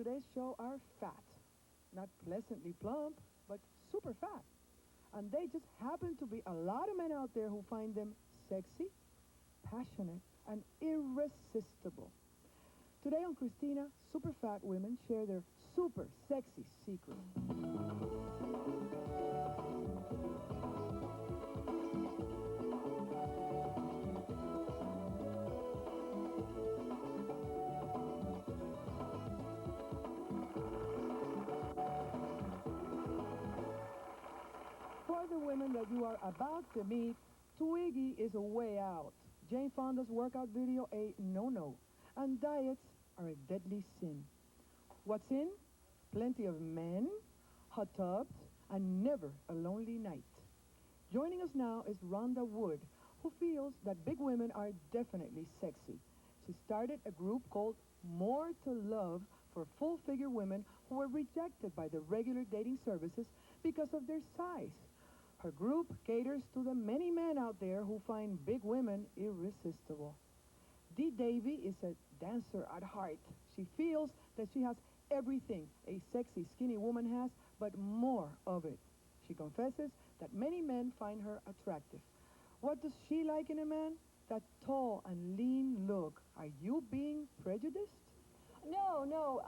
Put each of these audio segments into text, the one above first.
today's show are fat. Not pleasantly plump, but super fat. And they just happen to be a lot of men out there who find them sexy, passionate, and irresistible. Today on Cristina, super fat women share their super sexy secrets. For the women that you are about to meet, Twiggy is a way out. Jane Fonda's workout video a no-no. And diets are a deadly sin. What's in? Plenty of men, hot tubs, and never a lonely night. Joining us now is Ronda Wood, who feels that big women are definitely sexy. She started a group called More to Love for full-figure women who were rejected by the regular dating services because of their size. Her group caters to the many men out there who find big women irresistible. Dee Davey is a dancer at heart. She feels that she has everything a sexy, skinny woman has, but more of it. She confesses that many men find her attractive. What does she like in a man? That tall and lean look. Are you being prejudiced? No.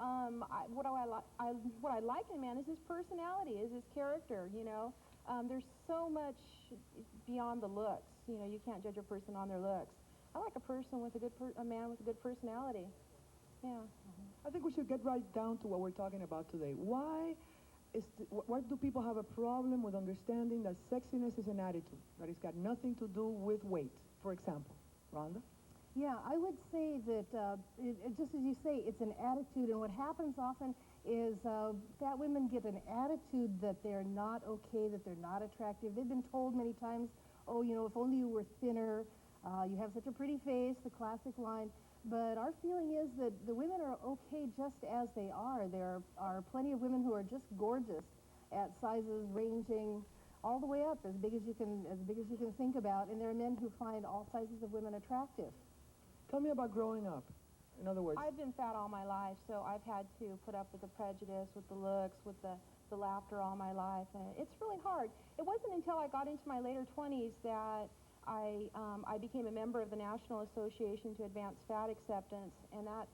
What I like in a man is his personality, is his character. There's so much beyond the looks. You can't judge a person on their looks. I like a person with a man with a good personality. Yeah. I think we should get right down to what we're talking about today. Why do people have a problem with understanding that sexiness is an attitude, that it's got nothing to do with weight, for example? Rhonda? Yeah, I would say that, just as you say, it's an attitude, and what happens often is fat women get an attitude that they're not okay, that they're not attractive. They've been told many times, oh, if only you were thinner, you have such a pretty face, the classic line. But our feeling is that the women are okay just as they are. There are plenty of women who are just gorgeous at sizes ranging all the way up, as big as you can think about, and there are men who find all sizes of women attractive. Tell me about growing up. In other words, I've been fat all my life, so I've had to put up with the prejudice, with the looks, with the laughter all my life, and it's really hard. It wasn't until I got into my later 20s that I became a member of the National Association to Advance Fat Acceptance, and that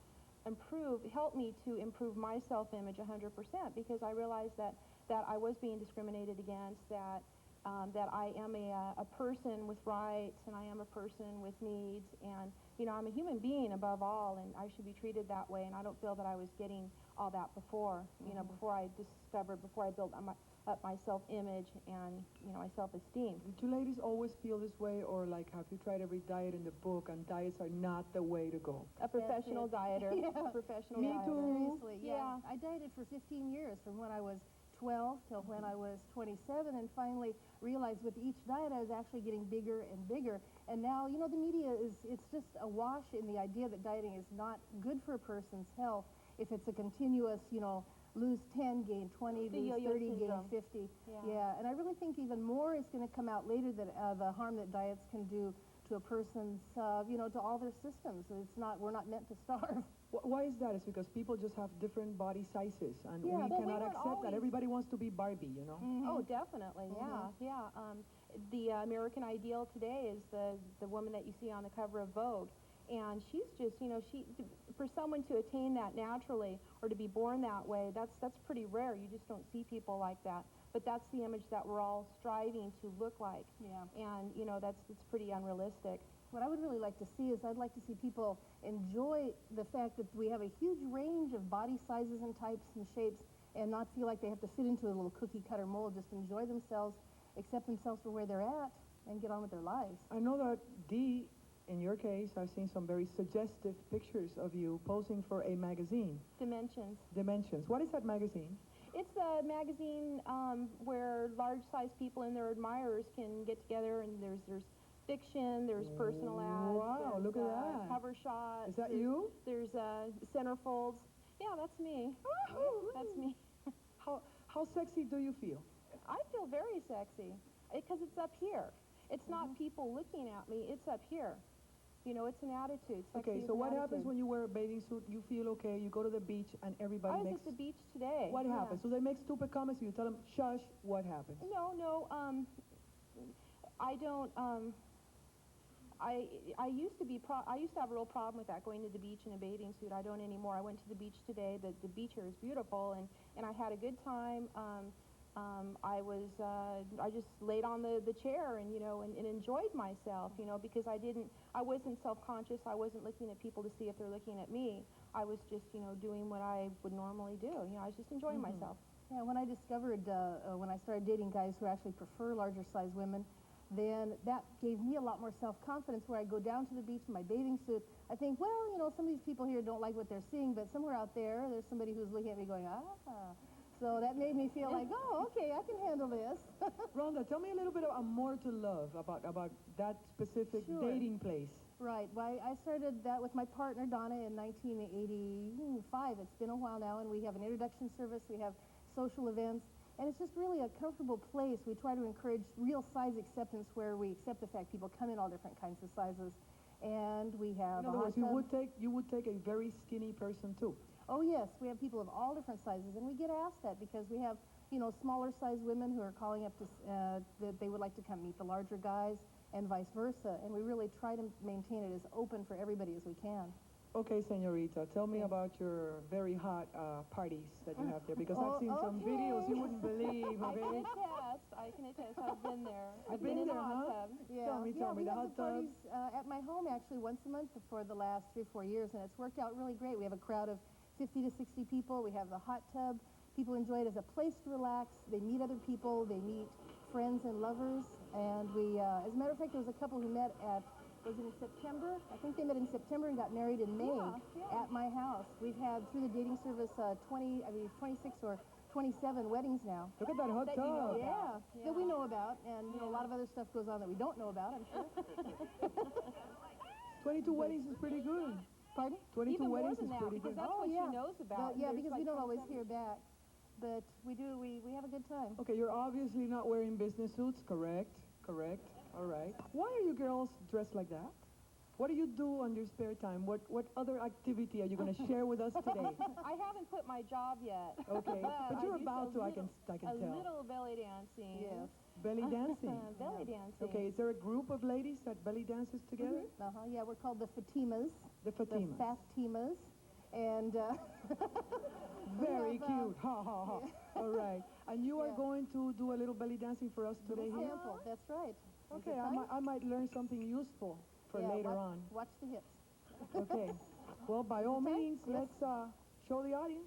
helped me to improve my self-image 100%, because I realized that I was being discriminated against, that I am a person with rights, and I am a person with needs, and I'm a human being above all, and I should be treated that way, and I don't feel that I was getting all that before before I built up my self-image and, my self-esteem. Did you ladies always feel this way, or have you tried every diet in the book, and diets are not the way to go? A professional dieter. Yeah. A professional Me dieter. too. Seriously, yeah. I dieted for 15 years, from when I was 12 till when I was 27, and finally realized with each diet I was actually getting bigger and bigger. And now, the media it's just awash in the idea that dieting is not good for a person's health if it's a continuous, lose 10, gain 20, lose 30, gain 50. Yeah, and I really think even more is going to come out later, that the harm that diets can do to a person's, to all their systems. We're not meant to starve. Why is that? It's because people just have different body sizes, and Yeah, we well, cannot accept that. Everybody wants to be Barbie, Mm-hmm. Oh, definitely, yeah. The American ideal today is the woman that you see on the cover of Vogue. And she's just, for someone to attain that naturally, or to be born that way, that's pretty rare. You just don't see people like that. But that's the image that we're all striving to look like. Yeah. And, it's pretty unrealistic. What I would really like to see is, I'd like to see people enjoy the fact that we have a huge range of body sizes and types and shapes, and not feel like they have to fit into a little cookie-cutter mold. Just enjoy themselves, accept themselves for where they're at, and get on with their lives. I know that Dee, in your case, I've seen some very suggestive pictures of you posing for a magazine. Dimensions. Dimensions. What is that magazine? It's a magazine where large-sized people and their admirers can get together, and there's fiction, there's personal ads. Wow, look at that. Cover shots. Is that you? There's centerfolds. Yeah, that's me. That's me. How sexy do you feel? I feel very sexy, because it's up here. It's not people looking at me, it's up here. You know, it's an attitude. Sexy Okay, is so an what happens attitude. when you wear a bathing suit? You feel okay, you go to the beach, and everybody I was makes... at the beach today. What yeah. happens? So they make stupid comments, and you tell them, shush, what happens? No, I don't, I used to be I used to have a real problem with that, going to the beach in a bathing suit. I don't anymore. I went to the beach today. The beach here is beautiful, and I had a good time. I just laid on the chair and, you know, and enjoyed myself, you know, because I wasn't self-conscious. I wasn't looking at people to see if they're looking at me. I was just, you know, doing what I would normally do. You know, I was just enjoying myself. Yeah, when I discovered, when I started dating guys who actually prefer larger size women, then that gave me a lot more self-confidence where I go down to the beach in my bathing suit. I think, well, you know, some of these people here don't like what they're seeing, but somewhere out there, there's somebody who's looking at me going, ah. So that made me feel like, oh, okay, I can handle this. Rhonda, tell me a little bit about More to Love, about that specific dating place. Right. Well, I started that with my partner, Donna, in 1985. It's been a while now, and we have an introduction service. We have social events, and it's just really a comfortable place. We try to encourage real size acceptance where we accept the fact people come in all different kinds of sizes. And we have In other words, you would take a very skinny person, too. Oh, yes, we have people of all different sizes, and we get asked that because we have, you know, smaller-sized women who are calling up to, that they would like to come meet the larger guys, and vice versa, and we really try to maintain it as open for everybody as we can. Okay, señorita, tell me about your very hot parties that you have there, because I've seen some videos you wouldn't believe, okay? I can attest. I've been there. I've been in there, the hot huh? tub. Yeah, Tell me, we the have hot the tub. parties at my home actually once a month for the last 3 or 4 years, and it's worked out really great. We have a crowd of 50 to 60 people. We have the hot tub. People enjoy it as a place to relax. They meet other people. They meet friends and lovers. And we, as a matter of fact, there was a couple who met at, was it in September? I think they met in September and got married in May at my house. We've had, through the dating service, 26 or 27 weddings now. Look at that hot That you know tub. about. That we know about. And, you know, a lot of other stuff goes on that we don't know about, I'm sure. 22 weddings is pretty good. Pardon? 22 Even more weddings than is that, pretty because good. that's what she knows about. Yeah, There's because like we don't always 27. hear back. But we do, we have a good time. Okay, you're obviously not wearing business suits, correct? Correct. All right. Why are you girls dressed like that? What do you do on your spare time? What other activity are you going to share with us today? I haven't quit my job yet. Okay, but you're I do about to, I can a tell. little belly dancing. Yes. Belly dancing. Belly dancing. Okay, is there a group of ladies that belly dances together? Yeah, we're called the Fatimas. The Fatimas. The Fatimas. And, Very have, cute. Ha, ha, ha. All right. And you are Yeah. going to do a little belly dancing for us today here? Sample, that's right. Is Okay, it time? I might learn something useful for later on. Watch the hips. Okay. Well, by all time? means, Yes. let's show the audience.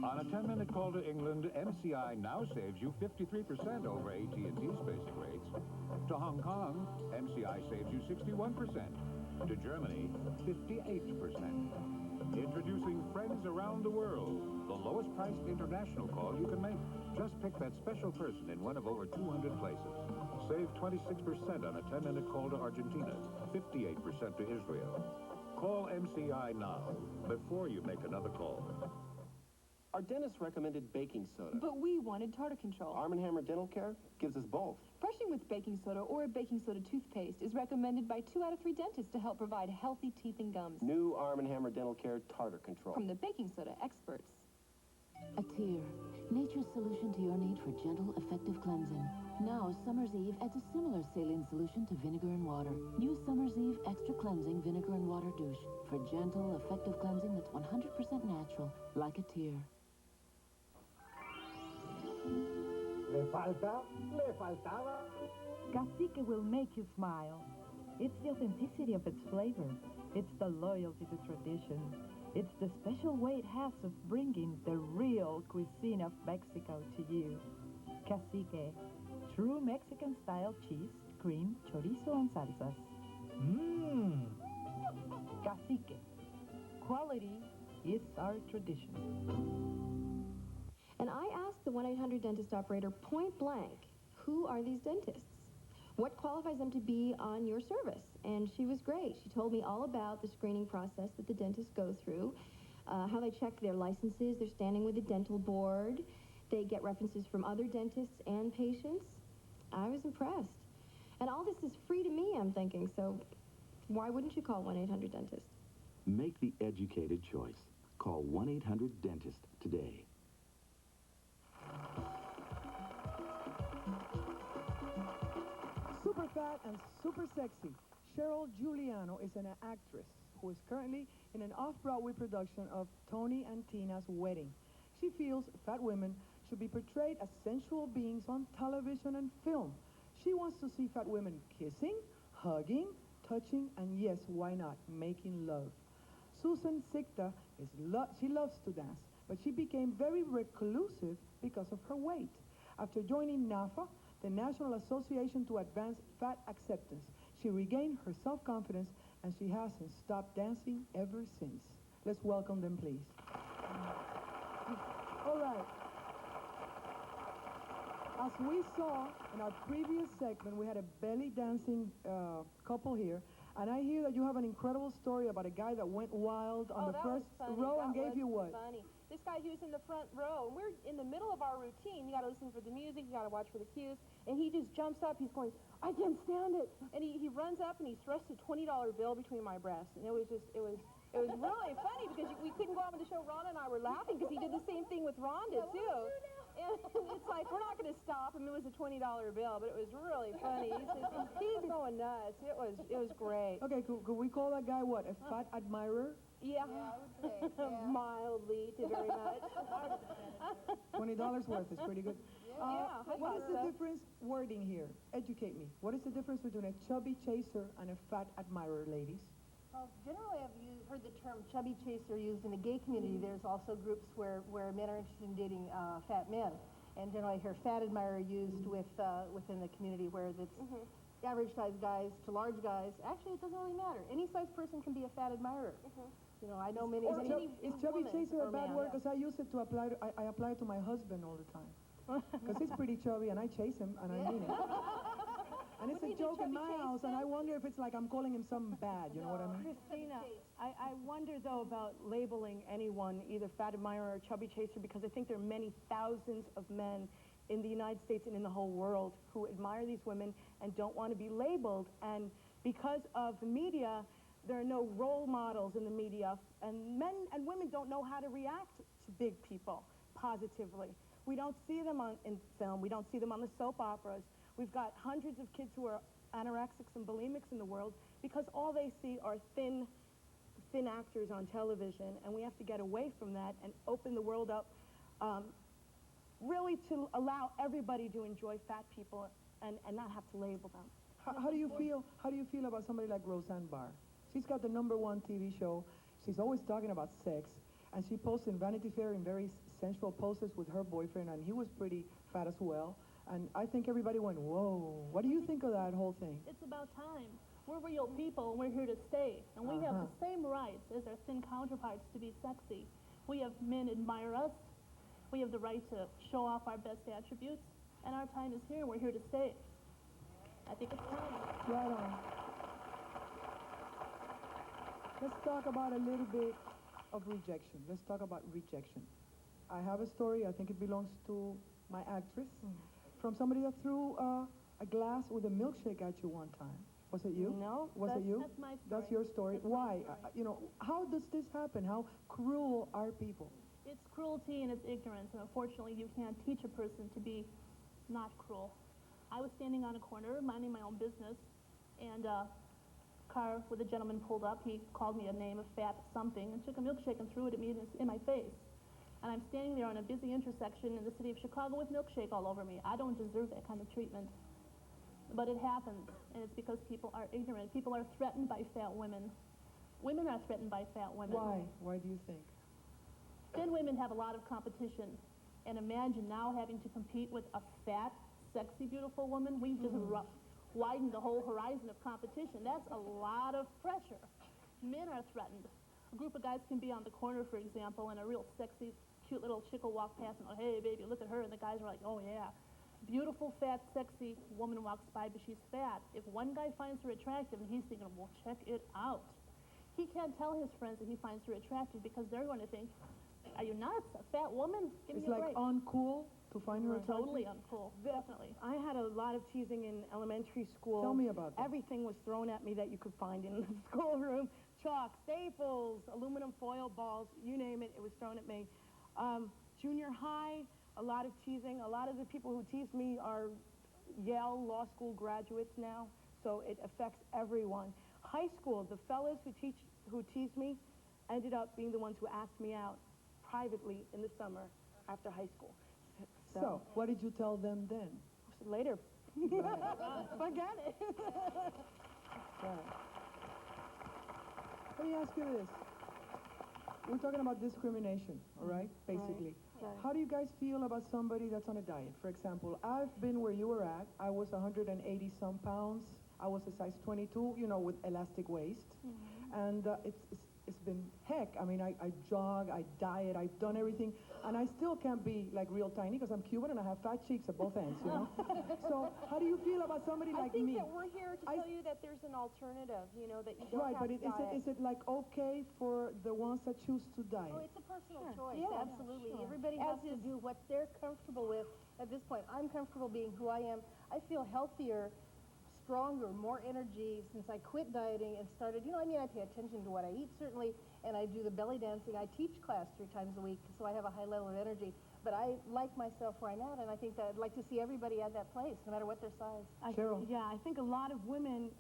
On a 10-minute call to England, MCI now saves you 53% over AT&T's basic rates. To Hong Kong, MCI saves you 61%. To Germany, 58%. Introducing Friends Around the World, the lowest priced international call you can make. Just pick that special person in one of over 200 places. Save 26% on a 10-minute call to Argentina, 58% to Israel. Call MCI now, before you make another call. Our dentist recommended baking soda. But we wanted tartar control. Arm & Hammer Dental Care gives us both. Brushing with baking soda or a baking soda toothpaste is recommended by 2 out of 3 dentists to help provide healthy teeth and gums. New Arm & Hammer Dental Care Tartar Control. From the baking soda experts. A tear. Nature's solution to your need for gentle, effective cleansing. Now, Summer's Eve adds a similar saline solution to vinegar and water. Use Summer's Eve Extra Cleansing Vinegar and Water Douche for gentle, effective cleansing that's 100% natural, like a tear. ¿Le falta? ¿Le faltaba? Cacique will make you smile. It's the authenticity of its flavor. It's the loyalty to tradition. It's the special way it has of bringing the real cuisine of Mexico to you. Cacique, true Mexican-style cheese, cream, chorizo, and salsas. Mmm. Cacique, quality is our tradition. And I asked the 1-800-DENTIST operator point blank, who are these dentists? What qualifies them to be on your service? And she was great. She told me all about the screening process that the dentists go through, how they check their licenses, their standing with the dental board. They get references from other dentists and patients. I was impressed. And all this is free to me, I'm thinking, so why wouldn't you call 1-800-DENTIST? Make the educated choice. Call 1-800-DENTIST today. Super fat and super sexy, Cheryl Giuliano is an actress who is currently in an off-Broadway production of Tony and Tina's Wedding. She feels fat women should be portrayed as sensual beings on television and film. She wants to see fat women kissing, hugging, touching, and yes, why not, making love. Susan Sychta she loves to dance, but she became very reclusive because of her weight. After joining NAFA, the National Association to Advance Fat Acceptance, she regained her self-confidence, and she hasn't stopped dancing ever since. Let's welcome them, please. All right. As we saw in our previous segment, we had a belly dancing couple here, and I hear that you have an incredible story about a guy that went wild on the first row and gave you what? Funny. This guy, he was in the front row, and we're in the middle of our routine. You got to listen for the music, you got to watch for the cues, and he just jumps up. He's going, I can't stand it, and he runs up and he thrusts a $20 bill between my breasts, and it was really funny because we couldn't go out on the show. Ronda and I were laughing because he did the same thing with Ronda too. And it's like, we're not going to stop him. It was a $20 bill, but it was really funny. He's going nuts. It was great. Okay, could we call that guy what? A fat admirer? Yeah. I would say, yeah. Mildly to very much. $20 worth is pretty good. Yeah. What is the difference, wording here? Educate me. What is the difference between a chubby chaser and a fat admirer, ladies? Well, generally, I've heard the term chubby chaser used in the gay community. There's also groups where men are interested in dating fat men. And generally, I hear fat admirer used within the community where it's average-sized guys to large guys. Actually, it doesn't really matter. Any size person can be a fat admirer. You know, I know many. Is chubby chaser a bad word? Because I use it to apply. I apply it to my husband all the time. Because he's pretty chubby, and I chase him, and I mean it. And it's a joke in my house, and I wonder if it's like I'm calling him something bad, you know what I mean? Cristina, I wonder, though, about labeling anyone either fat admirer or chubby chaser, because I think there are many thousands of men in the United States and in the whole world who admire these women and don't want to be labeled. And because of the media, there are no role models in the media, and men and women don't know how to react to big people positively. We don't see them in film. We don't see them on the soap operas. We've got hundreds of kids who are anorexics and bulimics in the world because all they see are thin actors on television, and we have to get away from that and open the world up really to allow everybody to enjoy fat people and not have to label them. How do you feel about somebody like Roseanne Barr? She's got the #1 TV show. She's always talking about sex, and she posts in Vanity Fair in very sensual poses with her boyfriend, and he was pretty fat as well. And I think everybody went, whoa. What do you think of that whole thing? It's about time. We're real people, and we're here to stay. And we have the same rights as our thin counterparts to be sexy. We have men admire us. We have the right to show off our best attributes. And our time is here, and we're here to stay. I think it's time. Right on. Let's talk about a little bit of rejection. Let's talk about rejection. I have a story, I think it belongs to my actress, from somebody that threw a glass with a milkshake at you one time. Was it you? No. Was it you? That's my story. That's your story. That's my Why? story. How does this happen? How cruel are people? It's cruelty and it's ignorance, and unfortunately you can't teach a person to be not cruel. I was standing on a corner, minding my own business, and a car with a gentleman pulled up. He called me a name, a fat something, and took a milkshake and threw it at me in my face. And I'm standing there on a busy intersection in the city of Chicago with milkshake all over me. I don't deserve that kind of treatment. But it happens, and it's because people are ignorant. People are threatened by fat women. Women are threatened by fat women. Why? Why do you think? Thin women have a lot of competition. And imagine now having to compete with a fat, sexy, beautiful woman. We've just widened the whole horizon of competition. That's a lot of pressure. Men are threatened. A group of guys can be on the corner, for example, and a real sexy, cute little chick will walk past and go, hey, baby, look at her. And the guys are like, oh, yeah. Beautiful, fat, sexy woman walks by, but she's fat. If one guy finds her attractive and he's thinking, well, check it out, he can't tell his friends that he finds her attractive because they're going to think, are you nuts? A fat woman? Give me a break. It's like uncool to find her attractive? Totally uncool, definitely. I had a lot of teasing in elementary school. Tell me about that. Everything was thrown at me that you could find in the schoolroom. Chalk, staples, aluminum foil balls, you name it, it was thrown at me. Junior high, a lot of teasing. A lot of the people who teased me are Yale Law School graduates now, so it affects everyone. High school, the fellas who teased me ended up being the ones who asked me out privately in the summer after high school. So what did you tell them then? I said, later. Forget it. Right. Let me ask you this. We're talking about discrimination, all right, basically. Right. How do you guys feel about somebody that's on a diet? For example, I've been where you were at. I was 180 some pounds. I was a size 22, you know, with elastic waist. And it's been heck. I mean, I jog, I diet, I've done everything, and I still can't be like real tiny because I'm Cuban and I have fat cheeks at both ends, you know? So how do you feel about somebody like me? I think that we're here to tell you that there's an alternative, you know, that you don't right, have but is it like okay for the ones that choose to diet? Oh, it's a personal choice, Yeah, absolutely. sure. Everybody has to do what they're comfortable with at this point. I'm comfortable being who I am. I feel healthier, stronger, more energy since I quit dieting and started, you know, I mean, I pay attention to what I eat, certainly, and I do the belly dancing. I teach class 3 times a week, so I have a high level of energy. But I like myself where I'm at, and I think that I'd like to see everybody at that place, no matter what their size. Cheryl? Yeah, I think a lot of women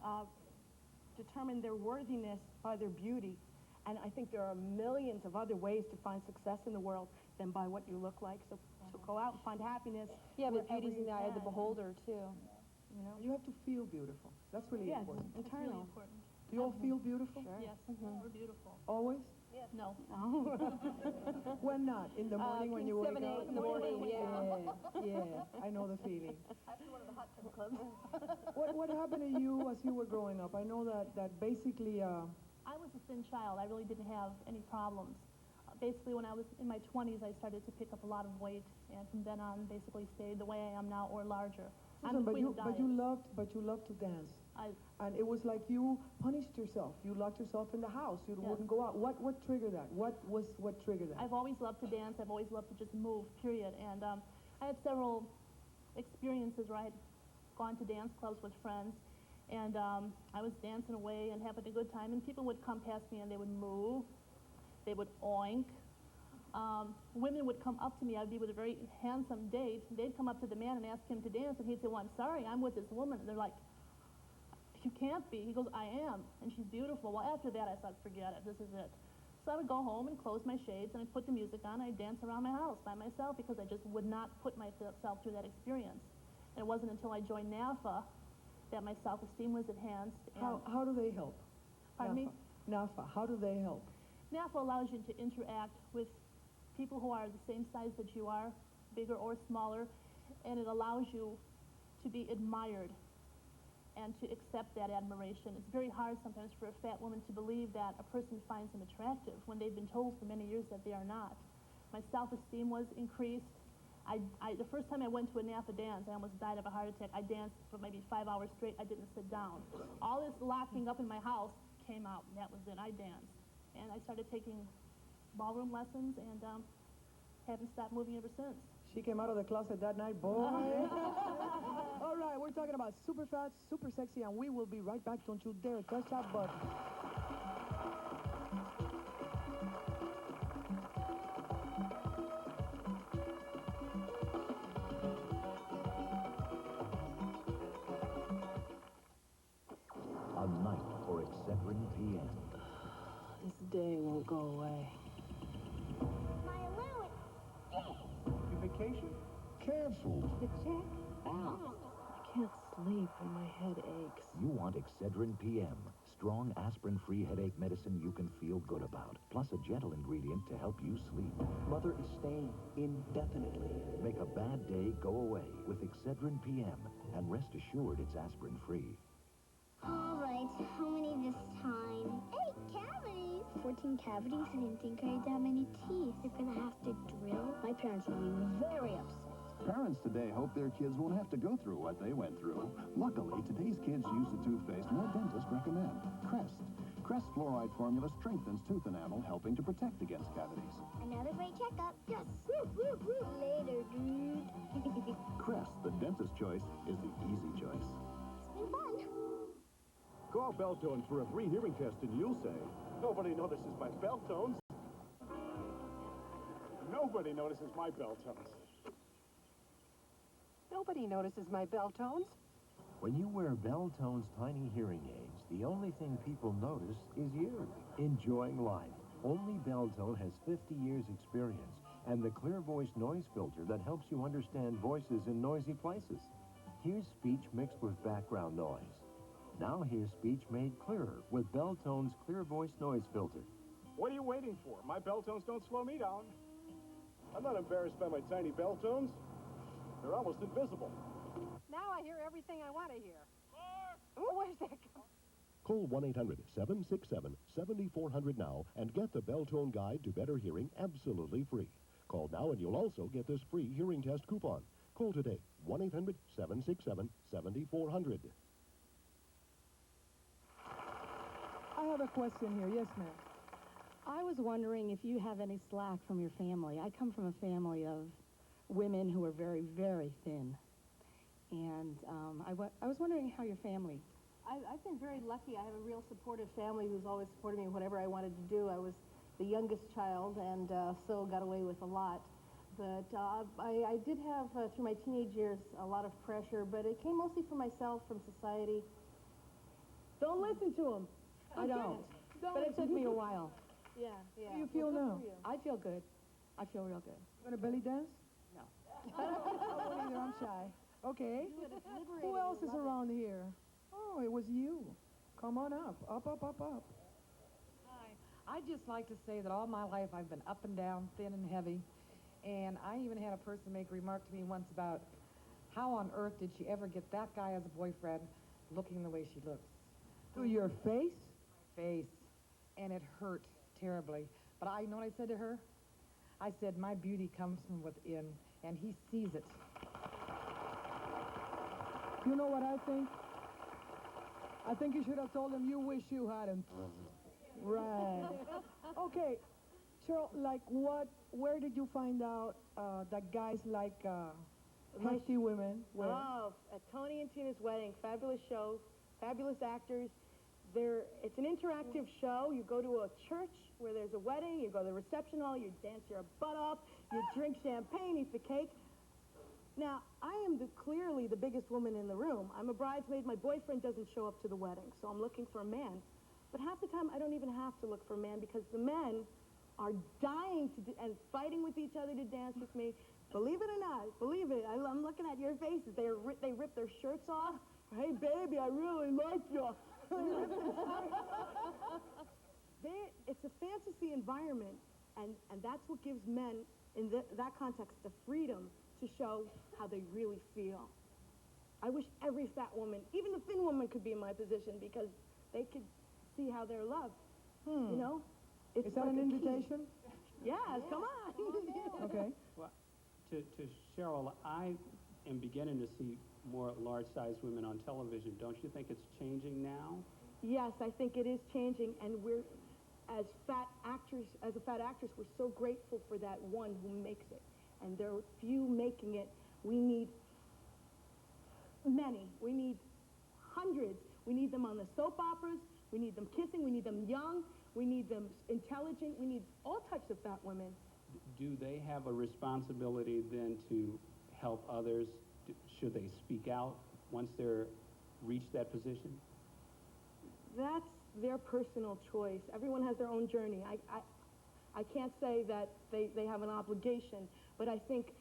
determine their worthiness by their beauty. And I think there are millions of other ways to find success in the world than by what you look like. So go out and find happiness. Yeah, but wherever beauty's in you the eye of the can. beholder, too. You know? You have to feel beautiful. That's really Yes, important. It's really important. Do you all feel beautiful? Sure. Yes, we're beautiful. Always? No. When not? In the morning when you wake 7, 8 up? in the morning, Yeah, I know the feeling. After one of the hot tub clubs. What happened to you as you were growing up? I know that basically... I was a thin child. I really didn't have any problems. Basically, when I was in my 20s, I started to pick up a lot of weight, and from then on, basically stayed the way I am now or larger. Susan, but you loved to dance. And it was like you punished yourself. You locked yourself in the house. You wouldn't go out. What triggered that? What triggered that? I've always loved to dance. I've always loved to just move, period. And I had several experiences where I had gone to dance clubs with friends, and I was dancing away and having a good time, and people would come past me and they would move, they would oink. Women would come up to me. I'd be with a very handsome date. They'd come up to the man and ask him to dance, and he'd say, well, I'm sorry, I'm with this woman. And they're like, you can't be. He goes, I am, and she's beautiful. Well, after that, I thought, forget it, this is it. So I would go home and close my shades, and I'd put the music on, and I'd dance around my house by myself because I just would not put myself through that experience. And it wasn't until I joined NAFA that my self-esteem was enhanced. How do they help? Pardon me? NAFA, how do they help? NAFA allows you to interact with people who are the same size that you are, bigger or smaller, and it allows you to be admired and to accept that admiration. It's very hard sometimes for a fat woman to believe that a person finds them attractive when they've been told for many years that they are not. My self-esteem was increased. The first time I went to a NAFA dance, I almost died of a heart attack. I danced for maybe 5 hours straight. I didn't sit down. All this locking up in my house came out, and that was it. I danced. And I started taking ballroom lessons and haven't stopped moving ever since. She came out of the closet that night, boy. All right, we're talking about super fat, super sexy, and we will be right back. Don't you dare touch that button. for Excedrin PM. This day won't go away. My allowance. Your vacation? Canceled. The check bounced. I can't sleep and my head aches. You want Excedrin PM. Strong aspirin-free headache medicine you can feel good about. Plus a gentle ingredient to help you sleep. Mother is staying indefinitely. Make a bad day go away with Excedrin PM. And rest assured it's aspirin-free. All right, how many this time? 8 cavities. 14 cavities? I didn't think I had that many teeth. They're gonna have to drill. My parents will be very upset. Parents today hope their kids won't have to go through what they went through. Luckily, today's kids use the toothpaste more dentists recommend. Crest. Crest fluoride formula strengthens tooth enamel, helping to protect against cavities. Another great checkup. Yes. Later, dude. Crest, the dentist choice, is the easy choice. It's been fun. Call Belltones for a free hearing test and you'll say, nobody notices my bell tones. Nobody notices my bell tones. Nobody notices my bell tones. When you wear Belltones tiny hearing aids, the only thing people notice is you, enjoying life. Only Belltone has 50 years experience and the clear voice noise filter that helps you understand voices in noisy places. Here's speech mixed with background noise. Now here's speech made clearer with Belltone's clear voice noise filter. What are you waiting for? My bell tones don't slow me down. I'm not embarrassed by my tiny bell tones. They're almost invisible. Now I hear everything I want to hear. Ooh, where's that go? Call 1-800-767-7400 now and get the Belltone Guide to Better Hearing absolutely free. Call now and you'll also get this free hearing test coupon. Call today, 1-800-767-7400. I have a question here. Yes, ma'am. I was wondering if you have any slack from your family. I come from a family of women who are very, very thin. And I was wondering how your family... I've been very lucky. I have a real supportive family who's always supported me in whatever I wanted to do. I was the youngest child and so got away with a lot. But I did have, through my teenage years, a lot of pressure, but it came mostly from myself, from society. Don't listen to him. I don't. But it took me a while. Yeah. How do you feel now? I feel good. I feel real good. You want to belly dance? No. I won't either. I'm shy. Okay. Who else is around here? Oh, it was you. Come on up. Up. Hi. I'd just like to say that all my life I've been up and down, thin and heavy. And I even had a person make a remark to me once about how on earth did she ever get that guy as a boyfriend looking the way she looks. To your face? Face. And it hurt terribly. But I know what I said to her? I said, my beauty comes from within, and he sees it. You know what I think? I think you should have told him you wish you hadn't. Right. Okay. Cheryl, like where did you find out that guys like hefty women? Where? Oh, at Tony and Tina's wedding. Fabulous show, fabulous actors. It's an interactive show. You go to a church where there's a wedding, you go to the reception hall, you dance your butt off, you drink champagne, eat the cake. Now, I am clearly the biggest woman in the room. I'm a bridesmaid. My boyfriend doesn't show up to the wedding, so I'm looking for a man. But half the time, I don't even have to look for a man because the men are dying and fighting with each other to dance with me. Believe it or not, believe it. I'm looking at your faces. They rip their shirts off. Hey, baby, I really like you. It's a fantasy environment, and that's what gives men, in that context, the freedom to show how they really feel. I wish every fat woman, even the thin woman, could be in my position because they could see how they're loved. You know? Is that like an invitation? Yes, come on. Okay. Well, to Cheryl, I am beginning to see more large-sized women on television. Don't you think it's changing now? Yes, I think it is changing, and we're, as a fat actress, we're so grateful for that one who makes it. And there are few making it. We need many. We need hundreds. We need them on the soap operas. We need them kissing. We need them young. We need them intelligent. We need all types of fat women. Do they have a responsibility then to help others? Should they speak out once they're reached that position? their personal choice. Everyone has their own journey. I can't say that they have an obligation, but I think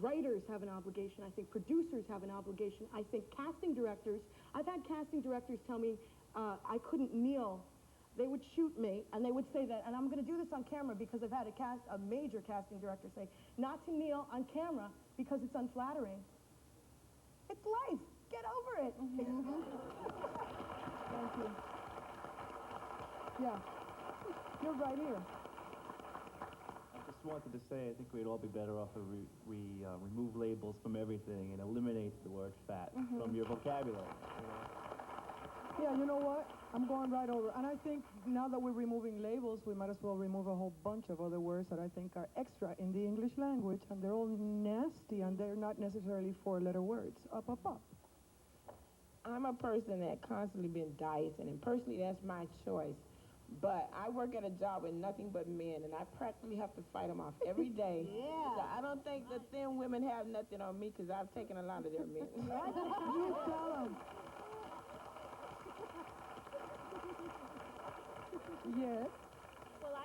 writers have an obligation. I think producers have an obligation. I think casting directors, I've had casting directors tell me I couldn't kneel. They would shoot me, and they would say that, and I'm going to do this on camera because I've had a major casting director say, not to kneel on camera because it's unflattering. It's life. Get over it. Thank you. Yeah. You're right here. I just wanted to say I think we'd all be better off if we remove labels from everything and eliminate the word fat from your vocabulary. You know? Yeah, you know what? I'm going right over. And I think now that we're removing labels, we might as well remove a whole bunch of other words that I think are extra in the English language, and they're all nasty, and they're not necessarily four-letter words. Up, up, up. I'm a person that constantly been dieting, and personally, that's my choice. But I work at a job with nothing but men, and I practically have to fight them off every day. Yeah. So I don't think the thin women have nothing on me because I've taken a lot of their men. You tell them. Yes. Well,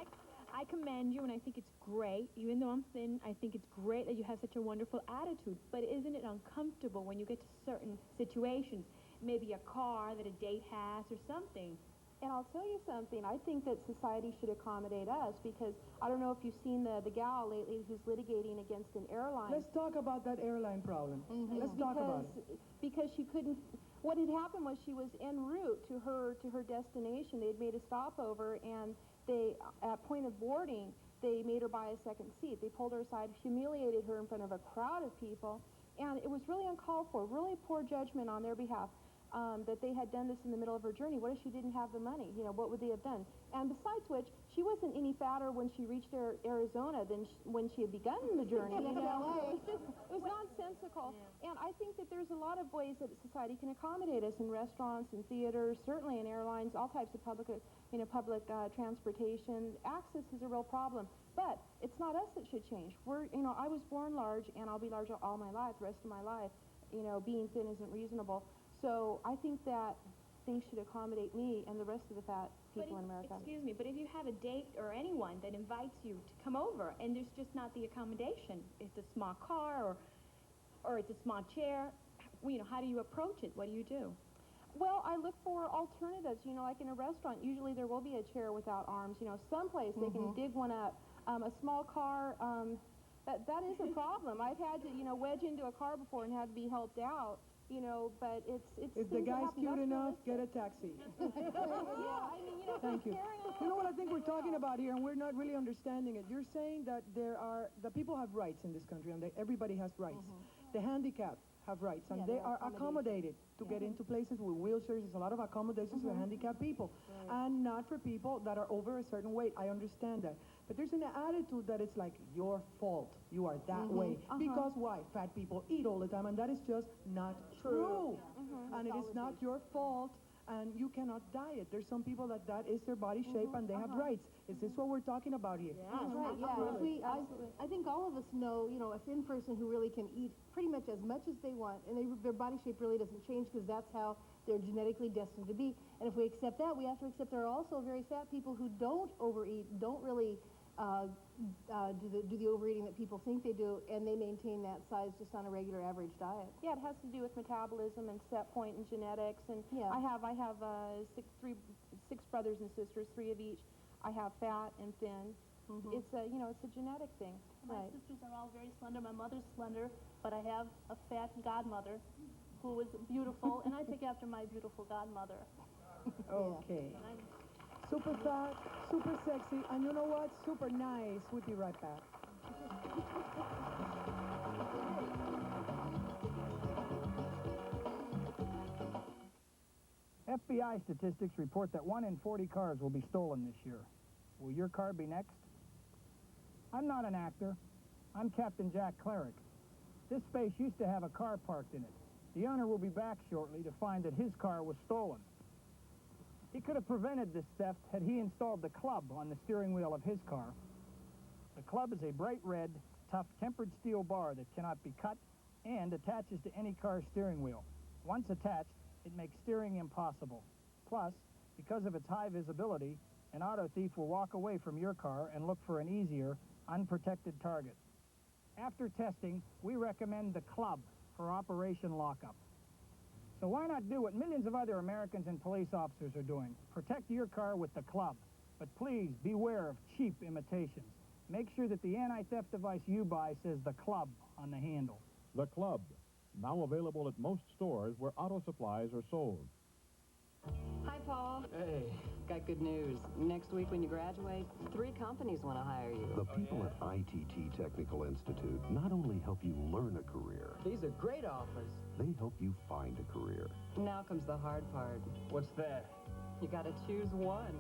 I commend you, and I think it's great. Even though I'm thin, I think it's great that you have such a wonderful attitude. But isn't it uncomfortable when you get to certain situations? Maybe a car that a date has or something. And I'll tell you something, I think that society should accommodate us because I don't know if you've seen the gal lately who's litigating against an airline. Let's talk about that airline problem. Let's talk about it. Because she couldn't, what had happened was she was en route to her destination. They had made a stopover, and they, at point of boarding, they made her buy a second seat. They pulled her aside, humiliated her in front of a crowd of people, and it was really uncalled for, really poor judgment on their behalf. That they had done this in the middle of her journey. What if she didn't have the money? You know, what would they have done? And besides which, she wasn't any fatter when she reached Arizona than when she had begun the journey. You know? It was nonsensical. Yeah. And I think that there's a lot of ways that society can accommodate us in restaurants, in theaters, certainly in airlines, all types of public transportation. Access is a real problem. But it's not us that should change. I was born large, and I'll be large all my life, the rest of my life. You know, being thin isn't reasonable. So I think that things should accommodate me and the rest of the fat people in America. Excuse me, but if you have a date or anyone that invites you to come over and there's just not the accommodation, it's a small car or it's a small chair, how do you approach it? What do you do? Well, I look for alternatives. You know, like in a restaurant, usually there will be a chair without arms. You know, someplace they can dig one up. A small car, that is a problem. I've had to, wedge into a car before and had to be helped out. But it's if the guy's cute enough, get a taxi. Thank you. You know what I think we're talking about here, and we're not really understanding it. You're saying that the people have rights in this country, and everybody has rights. The handicapped have rights, and they are accommodated to get into places with wheelchairs. There's a lot of accommodations for handicapped people, and not for people that are over a certain weight. I understand that. But there's an attitude that it's like your fault. You are that way. Because why? Fat people eat all the time, and that is just not true. And it is not your fault, and you cannot diet. There's some people that is their body shape, and they have rights. Is this what we're talking about here? Yeah, that's right. Yeah, I think all of us know, a thin person who really can eat pretty much as they want, and their body shape really doesn't change because that's how they're genetically destined to be. And if we accept that, we have to accept there are also very fat people who don't overeat, don't really do the overeating that people think they do, and they maintain that size just on a regular average diet. Yeah, it has to do with metabolism and set point and genetics. And I have six brothers and sisters, 3 of each. I have fat and thin. It's a genetic thing. My sisters are all very slender. My mother's slender, but I have a fat godmother who is beautiful, and I take after my beautiful godmother. Okay. Super fat, super sexy, and you know what? Super nice. We'll be right back. FBI statistics report that 1 in 40 cars will be stolen this year. Will your car be next? I'm not an actor. I'm Captain Jack Cleric. This space used to have a car parked in it. The owner will be back shortly to find that his car was stolen. He could have prevented this theft had he installed the club on the steering wheel of his car. The club is a bright red, tough tempered steel bar that cannot be cut and attaches to any car's steering wheel. Once attached, it makes steering impossible. Plus, Because of its high visibility, an auto thief will walk away from your car and look for an easier, unprotected target. After testing, we recommend the Club for Operation Lockup. So why not do what millions of other Americans and police officers are doing? Protect your car with the Club. But please beware of cheap imitations. Make sure that the anti-theft device you buy says the Club on the handle. The Club, now available at most stores where auto supplies are sold. Hi, Paul. Hey. Got good news. Next week when you graduate, 3 companies want to hire you. The people at ITT Technical Institute not only help you learn a career, These are great offers. they help you find a career. Now comes the hard part. What's that? You gotta choose one.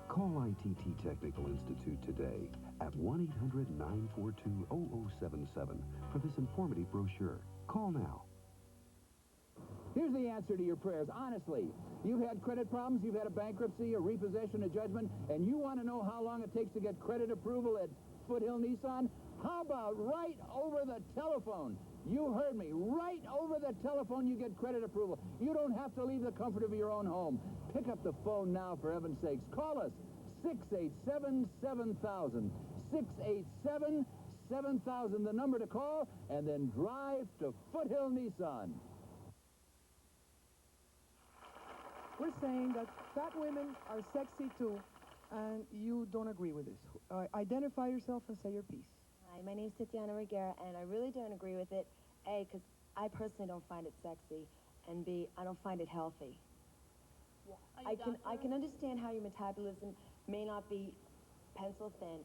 Call ITT Technical Institute today at 1-800-942-0077 for this informative brochure. Call now. Here's the answer to your prayers, honestly. You've had credit problems, you've had a bankruptcy, a repossession, a judgment, and you want to know how long it takes to get credit approval at Foothill Nissan? How about right over the telephone? You heard me. Right over the telephone, you get credit approval. You don't have to leave the comfort of your own home. Pick up the phone now, for heaven's sakes. Call us, 687-7000. 687-7000, the number to call, and then drive to Foothill Nissan. We're saying that fat women are sexy too, and you don't agree with this. Identify yourself and say your piece. Hi, my name's Tatiana Reguera, and I really don't agree with it. A, because I personally don't find it sexy, and B, I don't find it healthy. I can understand how your metabolism may not be pencil thin,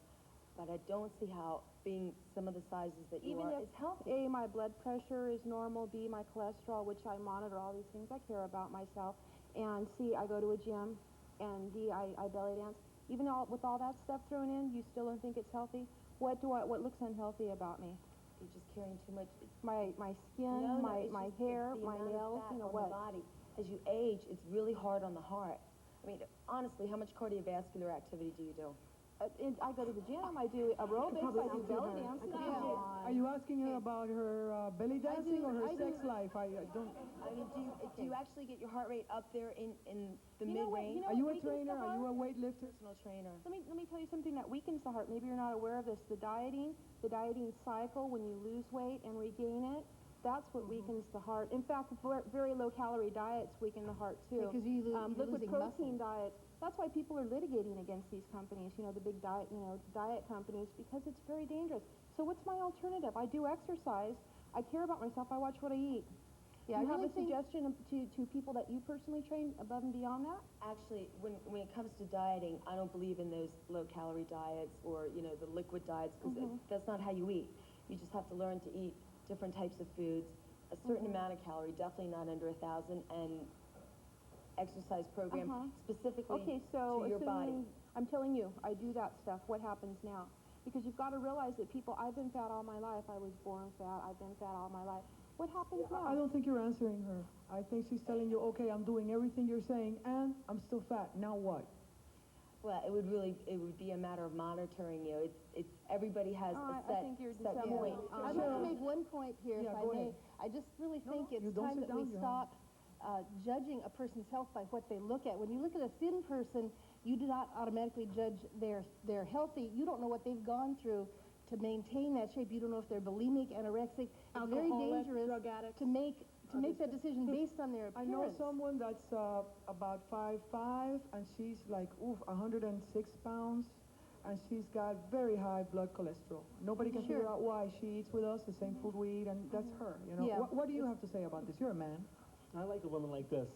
but I don't see how being some of the sizes that you are is healthy. A, my blood pressure is normal, B, my cholesterol, which I monitor, all these things I care about myself, and C, I go to a gym, and D, I belly dance. Even with all that stuff thrown in, you still don't think it's healthy? What looks unhealthy about me? You're just carrying too much. My skin, my hair, my nails, you know what? The body. As you age, it's really hard on the heart. I mean, honestly, how much cardiovascular activity do you do? I go to the gym, I do aerobics, I do belly dancing. Are you asking her about her belly dancing or her sex life? I don't. I mean, do you actually get your heart rate up there in the mid-range? Are you a trainer? Are you a weightlifter? Personal trainer. Let me tell you something that weakens the heart. Maybe you're not aware of this. The dieting cycle, when you lose weight and regain it, that's what weakens the heart. In fact, very low-calorie diets weaken the heart, too. Because you're liquid losing protein muscle. diets. That's why people are litigating against these companies, you know, the big diet companies, because it's very dangerous. So what's my alternative? I do exercise. I care about myself. I watch what I eat. Yeah, Do you I have really a suggestion to people that you personally train above and beyond that? Actually, when it comes to dieting, I don't believe in those low-calorie diets or, you know, the liquid diets, because that's not how you eat. You just have to learn to eat different types of foods, a certain amount of calorie, definitely not under 1,000, and exercise program specifically to your body. I'm telling you, I do that stuff. What happens now? Because you've got to realize that I've been fat all my life. I was born fat. I've been fat all my life. What happens now? I don't think you're answering her. I think she's telling you, okay, I'm doing everything you're saying, and I'm still fat. Now what? Well, it would be a matter of monitoring you. It's everybody has a set point. I'd like to make one point here, if I go may. ahead. I just really think it's don't time sit that we down, stop judging a person's health by what they look at. When you look at a thin person, you do not automatically judge they're healthy. You don't know what they've gone through to maintain that shape. You don't know if they're bulimic, anorexic. It's very dangerous to make that decision based on their I appearance. know someone that's about 5'5", and she's like 106 pounds, and she's got very high blood cholesterol. Nobody can figure out why. She eats with us the same food we eat, and that's her. You know. Yeah. What do you have to say about this? You're a man. I like a woman like this.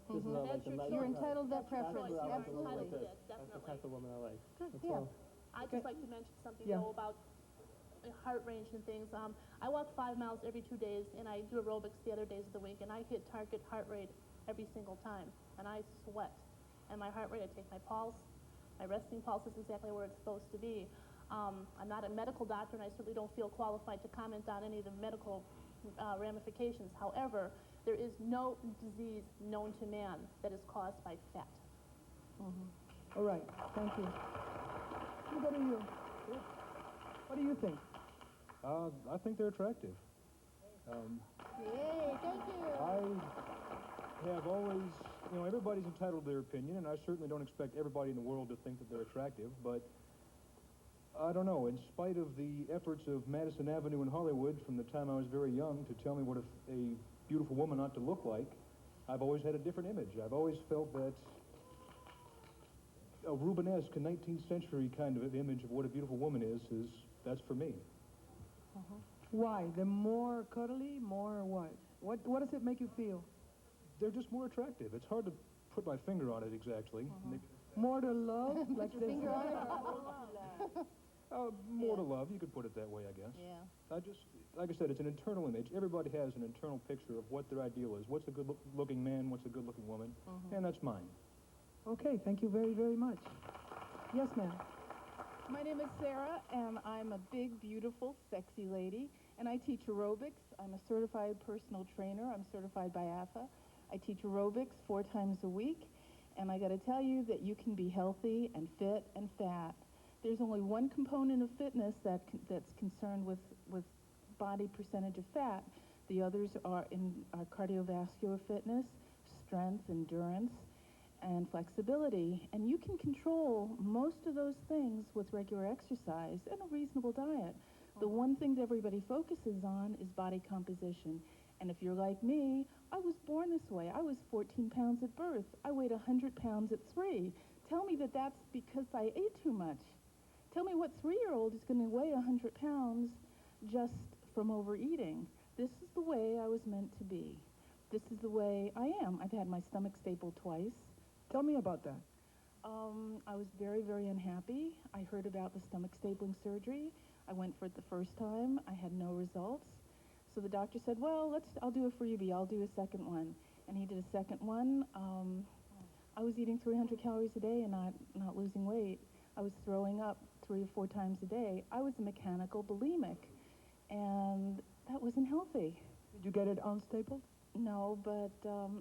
This is not like You're entitled to that preference. That's Absolutely. That's the type of woman I like. That's Yeah. all. I'd just like to mention something, though, about heart range and things. I walk 5 miles every 2 days, and I do aerobics the other days of the week, and I hit target heart rate every single time, and I sweat. And my heart rate, I take my pulse. My resting pulse is exactly where it's supposed to be. I'm not a medical doctor, and I certainly don't feel qualified to comment on any of the medical ramifications. However, there is no disease known to man that is caused by fat. All right. Thank you. What do you? What do you think? I think they're attractive. Yay, thank you. I have always, everybody's entitled to their opinion, and I certainly don't expect everybody in the world to think that they're attractive, but I don't know, in spite of the efforts of Madison Avenue in Hollywood from the time I was very young to tell me what a beautiful woman ought to look like, I've always had a different image. I've always felt that a Rubenesque, a 19th century kind of image of what a beautiful woman that's for me. Why? They're more cuddly, more what? What does it make you feel? They're just more attractive. It's hard to put my finger on it exactly. More to love? Like Put your finger on it? More to love, you could put it that way, I guess. Yeah. Like I said, it's an internal image. Everybody has an internal picture of what their ideal is. What's a good-looking man, what's a good-looking woman, and that's mine. Okay, thank you very, very much. Yes, ma'am. My name is Sarah, and I'm a big, beautiful, sexy lady, and I teach aerobics. I'm a certified personal trainer. I'm certified by AFA. I teach aerobics 4 times a week, and I got to tell you that you can be healthy and fit and fat. There's only one component of fitness that's concerned with body percentage of fat. The others are in cardiovascular fitness, strength, endurance, and flexibility. And you can control most of those things with regular exercise and a reasonable diet. The one thing that everybody focuses on is body composition. And if you're like me, I was born this way. I was 14 pounds at birth. I weighed 100 pounds at 3. Tell me that that's because I ate too much. Tell me what 3-year-old is going to weigh 100 pounds just from overeating. This is the way I was meant to be. This is the way I am. I've had my stomach stapled twice. Tell me about that. I was very, very unhappy. I heard about the stomach stapling surgery. I went for it the first time. I had no results. So the doctor said, well, I'll do a freebie. I'll do a second one. And he did a second one. I was eating 300 calories a day and not losing weight. I was throwing up 3 or 4 times a day. I was a mechanical bulimic, and that wasn't healthy. Did you get it unstapled? No, but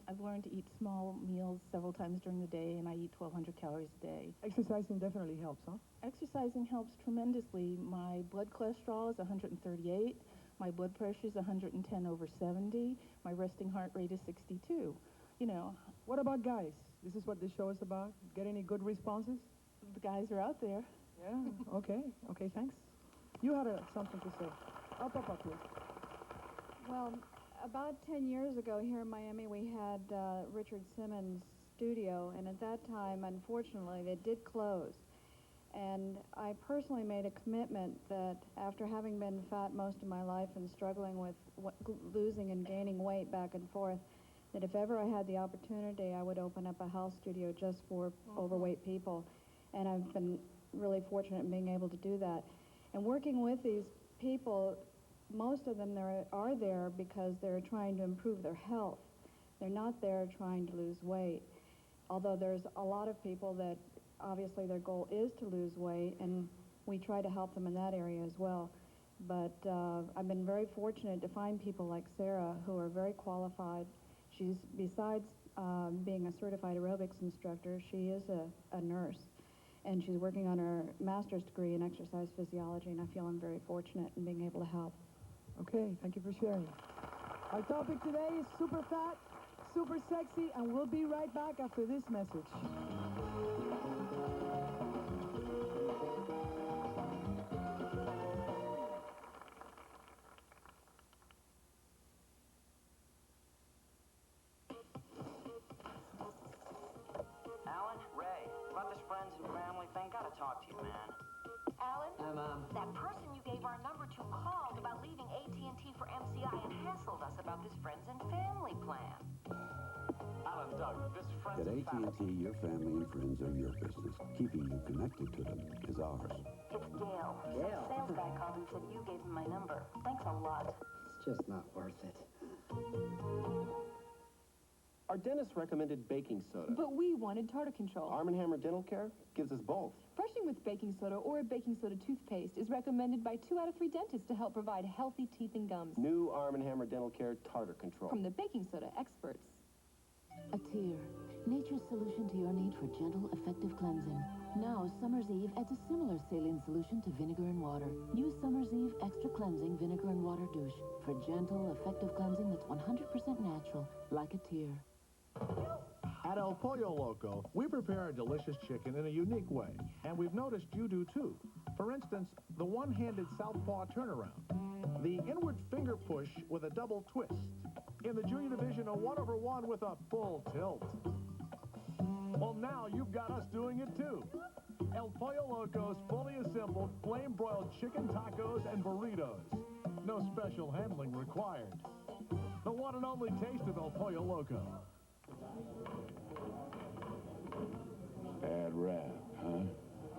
I've learned to eat small meals several times during the day, and I eat 1,200 calories a day. Exercising definitely helps, huh? Exercising helps tremendously. My blood cholesterol is 138. My blood pressure is 110/70. My resting heart rate is 62. What about guys? This is what this show is about. Get any good responses? The guys are out there. Yeah, okay, thanks. You had something to say. Up, please. Well, about 10 years ago here in Miami, we had Richard Simmons' studio, and at that time, unfortunately, they did close. And I personally made a commitment that after having been fat most of my life and struggling with losing and gaining weight back and forth, that if ever I had the opportunity, I would open up a house studio just for overweight people. And I've been really fortunate in being able to do that. And working with these people, most of them are there because they're trying to improve their health. They're not there trying to lose weight. Although there's a lot of people that obviously their goal is to lose weight, and we try to help them in that area as well. But I've been very fortunate to find people like Sarah who are very qualified. She's, besides being a certified aerobics instructor, she is a nurse. And she's working on her master's degree in exercise physiology, and I feel I'm very fortunate in being able to help. Okay, thank you for sharing. Our topic today is super fat, super sexy, and we'll be right back after this message. Alan, Ray, about this friends and family thing, gotta talk to you, man. Alan? Mom. That person you gave our number to called about leaving AT&T for MCI and hassled us about this friends and family plan. Alan, Doug, this friends At and family... AT&T, your family and friends are your business. Keeping you connected to them is ours. It's Gail. Gail? Some sales guy called and said you gave him my number. Thanks a lot. It's just not worth it. Our dentist recommended baking soda. But we wanted tartar control. Arm & Hammer Dental Care gives us both. Brushing with baking soda or a baking soda toothpaste is recommended by 2 out of 3 dentists to help provide healthy teeth and gums. New Arm & Hammer Dental Care Tartar Control. From the baking soda experts. A tear. Nature's solution to your need for gentle, effective cleansing. Now, Summer's Eve adds a similar saline solution to vinegar and water. Use Summer's Eve Extra Cleansing Vinegar and Water Douche for gentle, effective cleansing that's 100% natural, like a tear. At El Pollo Loco, we prepare a delicious chicken in a unique way, and we've noticed you do too. For instance, the one-handed southpaw turnaround, the inward finger push with a double twist. In the junior division, a 1/1 with a full tilt. Well, now you've got us doing it too. El Pollo Loco's fully assembled flame-broiled chicken tacos and burritos. No special handling required. The one and only taste of El Pollo Loco. Bad rap, huh?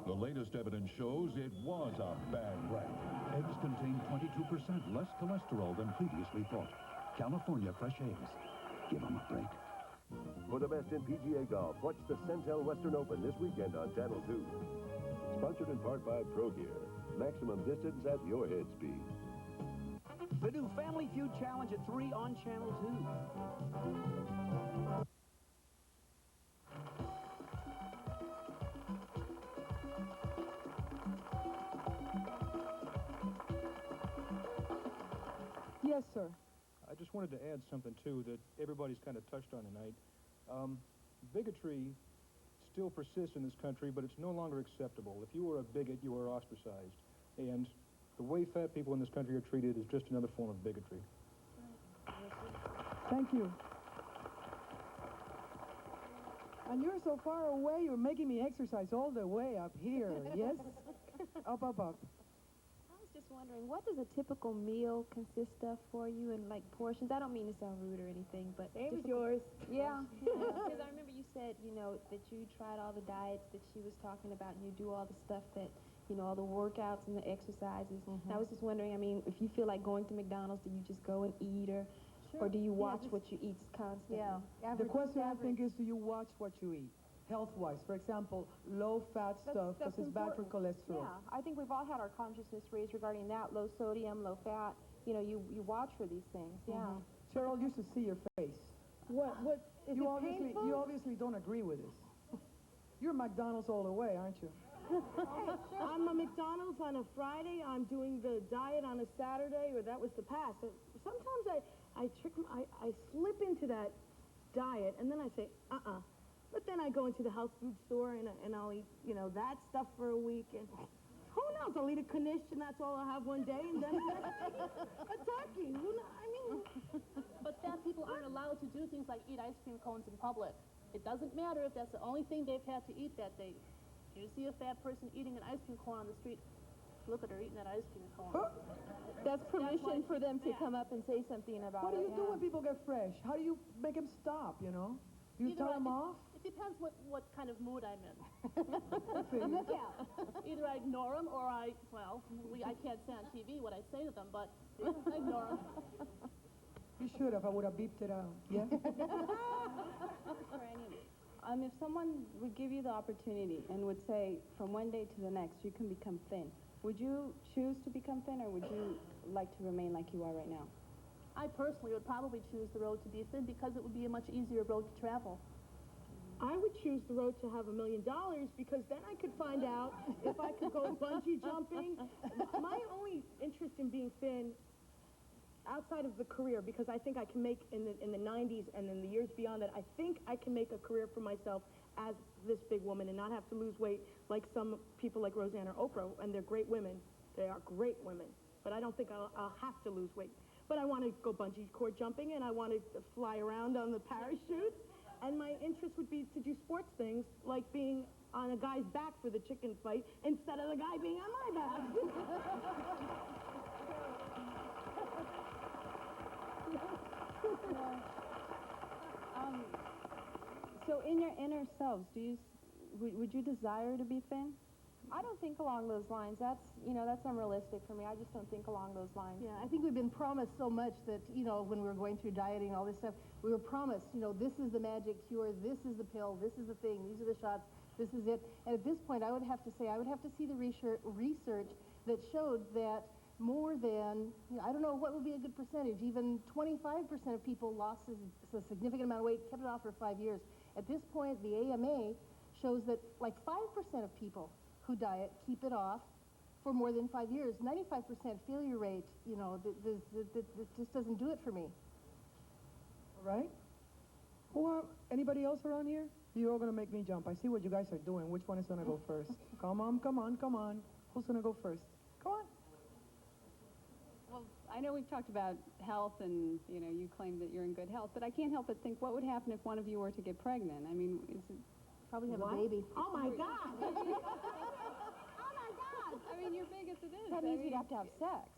The latest evidence shows it was a bad rap. Eggs contain 22% less cholesterol than previously thought. California fresh eggs. Give them a break. For the best in PGA golf, watch the Centel Western Open this weekend on Channel 2. Sponsored in part by Pro Gear. Maximum distance at your head speed. The new Family Feud Challenge at 3 on Channel 2. Yes, sir. I just wanted to add something, too, that everybody's kind of touched on tonight. Bigotry still persists in this country, but it's no longer acceptable. If you were a bigot, you were ostracized. And the way fat people in this country are treated is just another form of bigotry. Thank you. And you're so far away, you're making me exercise all the way up here, yes? Up, up, up. I was just wondering, what does a typical meal consist of for you in, like, portions? I don't mean to sound rude or anything, but... Same as yours. Yeah. Because I remember you said, you know, that you tried all the diets that she was talking about, and you do all the stuff that, you know, all the workouts and the exercises. And I was just wondering, I mean, if you feel like going to McDonald's, do you just go and eat, or do you watch what you eat constantly? Yeah. The question, I think, is do you watch what you eat? Health-wise, for example, low-fat stuff, because it's bad for cholesterol. Yeah, I think we've all had our consciousness raised regarding that, low sodium, low fat. You know, you watch for these things, yeah. Cheryl, you should see your face. What, is You it obviously, painful? you obviously don't agree with this. You're McDonald's all the way, aren't you? I'm a McDonald's on a Friday. I'm doing the diet on a Saturday, or that was the past. Sometimes I slip into that diet, and then I say, But then I go into the health food store, and I'll eat, you know, that stuff for a week, and who knows? I'll eat a knish, and that's all I'll have one day, and then a turkey. Who knows? I mean... But fat people aren't allowed to do things like eat ice cream cones in public. It doesn't matter if that's the only thing they've had to eat that day. If you see a fat person eating an ice cream cone on the street, look at her eating that ice cream cone. That's permission for them to come up and say something about What do it. you do when people get fresh? How do you make them stop, you know? You Either tell them off? It depends what kind of mood I'm in. Look out. Either I ignore them or I can't say on TV what I say to them, but I ignore them. You should have. I would have beeped it out. Yeah? If someone would give you the opportunity and would say, from one day to the next, you can become thin, would you choose to become thin, or would you like to remain like you are right now? I personally would probably choose the road to be thin because it would be a much easier road to travel. I would choose the road to have $1 million because then I could find out if I could go bungee jumping. My only interest in being thin, outside of the career, because I think I can make in the 90s and in the years beyond that, I think I can make a career for myself as this big woman and not have to lose weight like some people like Roseanne or Oprah, and they're great women. They are great women. But I don't think I'll have to lose weight. But I want to go bungee cord jumping, and I want to fly around on the parachute. And my interest would be to do sports things, like being on a guy's back for the chicken fight instead of the guy being on my back. So in your inner selves, would you desire to be thin? I don't think along those lines. That's unrealistic for me. I just don't think along those lines. Yeah, I think we've been promised so much that, you know, when we were going through dieting and all this stuff, we were promised, you know, this is the magic cure, this is the pill, this is the thing, these are the shots, this is it. And at this point, I would have to see the research that showed that more than, you know, I don't know what would be a good percentage, even 25% of people lost a significant amount of weight, kept it off for 5 years. At this point, the AMA shows that like 5% of people who diet keep it off for more than 5 years. 95% failure rate, you know, this just doesn't do it for me. All right? Anybody else around here? You're all gonna make me jump. I see what you guys are doing. Which one is gonna go first? Come on, come on, come on. Who's gonna go first? Come on. Well, I know we've talked about health and, you know, you claim that you're in good health, but I can't help but think, what would happen if one of you were to get pregnant? I mean, is it... Probably have What? a baby. Oh, my God. Oh, my God. I mean, you're big as it is. That means you'd have to have sex.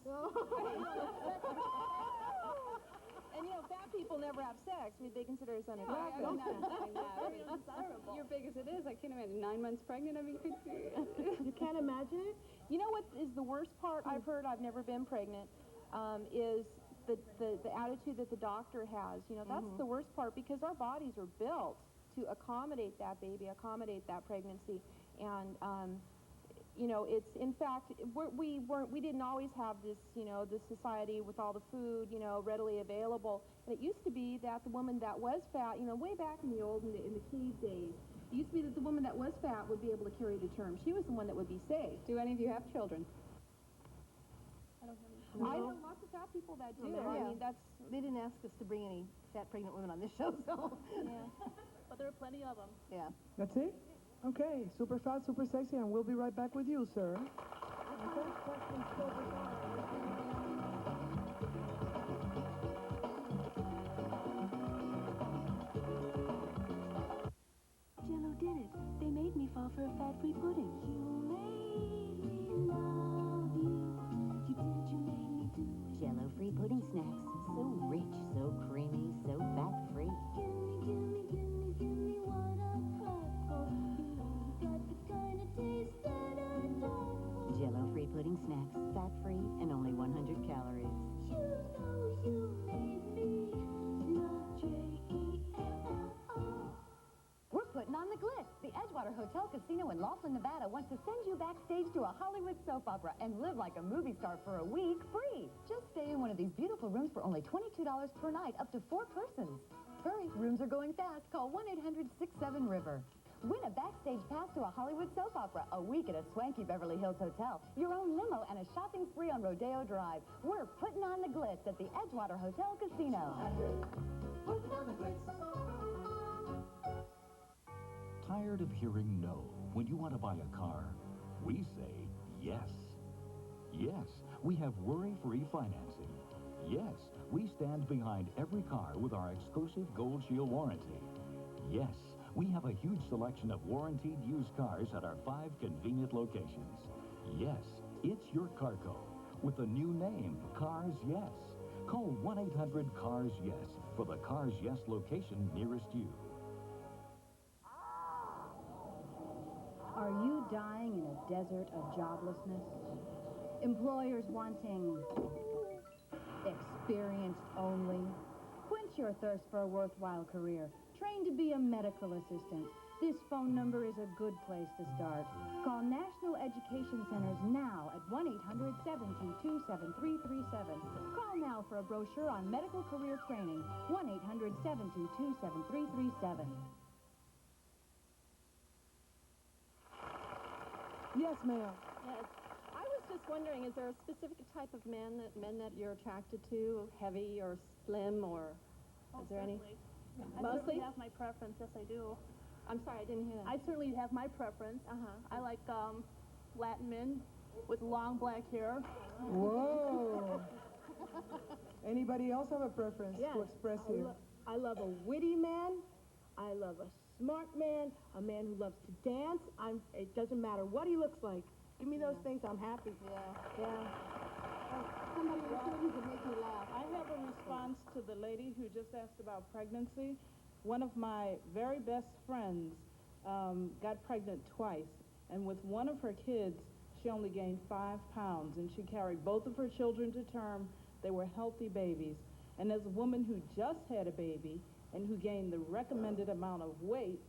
And, you know, fat people never have sex. I mean, they consider us unattractive. I'm not saying that. You're big as it is. I can't imagine 9 months pregnant. I mean, you can't imagine it? You know what is the worst part I've heard? I've never been pregnant. Is the attitude that the doctor has. You know, that's the worst part because our bodies are built to accommodate that baby, accommodate that pregnancy, and you know, it's in fact we didn't always have this, you know, this society with all the food, you know, readily available. And it used to be that the woman that was fat, you know, way back in the cave days, it used to be that the woman that was fat would be able to carry the term. She was the one that would be safe. Do any of you have children? I don't have any. I know lots of fat people that do. I mean, that's... They didn't ask us to bring any fat pregnant women on this show, so... Yeah, but there are plenty of them. Yeah. That's it? Okay, super fat, super sexy, and we'll be right back with you, sir. Okay. Jello did it. They made me fall for a fat-free pudding. You made me love you. You did, you made me do it. Jello-free pudding snacks. So rich, so creamy, so fat-free. Gimme what I cried for. You know you got the kind of taste that I die for. Jello-free pudding snacks. Fat-free and only 100 calories. You know you made me love Jello. We're putting on the glitz. The Edgewater Hotel Casino in Laughlin, Nevada wants to send you backstage to a Hollywood soap opera and live like a movie star for a week free. Just stay in one of these beautiful rooms for only $22 per night, up to 4 persons. Hurry, rooms are going fast. Call 1-800-67-RIVER. Win a backstage pass to a Hollywood soap opera, a week at a swanky Beverly Hills hotel, your own limo, and a shopping spree on Rodeo Drive. We're putting on the glitz at the Edgewater Hotel Casino. Putting on the glitz. Tired of hearing no when you want to buy a car? We say yes. Yes, we have worry-free financing. Yes, we stand behind every car with our exclusive Gold Shield warranty. Yes, we have a huge selection of warranted used cars at our 5 convenient locations. Yes, it's your Carco with the new name, Cars Yes. Call 1-800-CARS-YES for the Cars Yes location nearest you. Are you dying in a desert of joblessness? Employers wanting experience only? Quench your thirst for a worthwhile career. Train to be a medical assistant. This phone number is a good place to start. Call National Education Centers now at 1-800-722-7337. Call now for a brochure on medical career training. 1-800-722-7337. Yes, ma'am. Yes. I was just wondering, is there a specific type of men that you're attracted to, heavy or slim, or is there any? I certainly have my preference. Yes, I do. I'm sorry, I didn't hear that. I certainly have my preference. I like Latin men with long black hair. Whoa. Anybody else have a preference to express here? I love a witty man. I love a smart man, a man who loves to dance. It doesn't matter what he looks like. Give me those things, I'm happy. Yeah. Somebody who can make me laugh. I have a response to the lady who just asked about pregnancy. One of my very best friends got pregnant twice, and with one of her kids, she only gained 5 pounds, and she carried both of her children to term. They were healthy babies. And as a woman who just had a baby and who gained the recommended amount of weight,